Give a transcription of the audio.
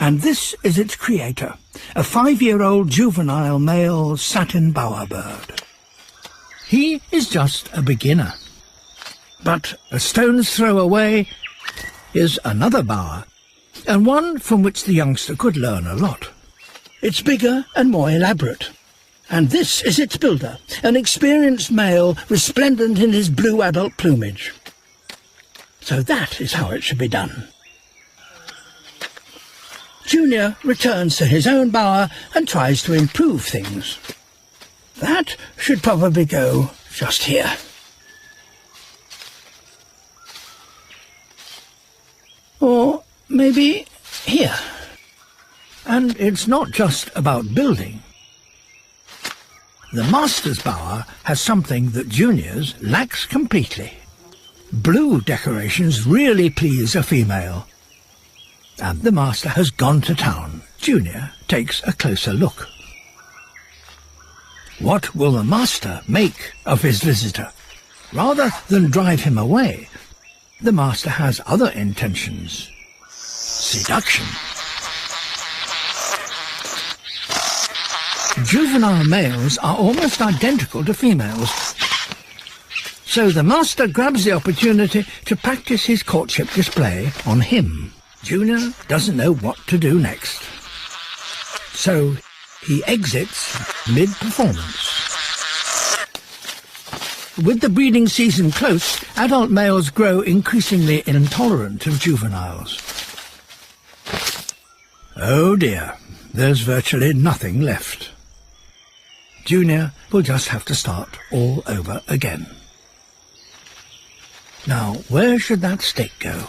And this is its creator, a 5-year-old juvenile male satin bowerbird. He is just a beginner. But a stone's throw away is another bower, and one from which the youngster could learn a lot. It's bigger and more elaborate. And this is its builder, an experienced male resplendent in his blue adult plumage. So that is how it should be done. Junior returns to his own bower and tries to improve things. That should probably go just here. Or maybe here. And it's not just about building. The master's bower has something that Junior's lacks completely. Blue decorations really please a female. And the master has gone to town. Junior takes a closer look. What will the master make of his visitor? Rather than drive him away, the master has other intentions. Seduction. Juvenile males are almost identical to females, so the master grabs the opportunity to practice his courtship display on him. Junior doesn't know what to do next, so he exits mid-performance. With the breeding season close, adult males grow increasingly intolerant of juveniles. Oh dear, there's virtually nothing left. Junior will just have to start all over again. Now, where should that stick go?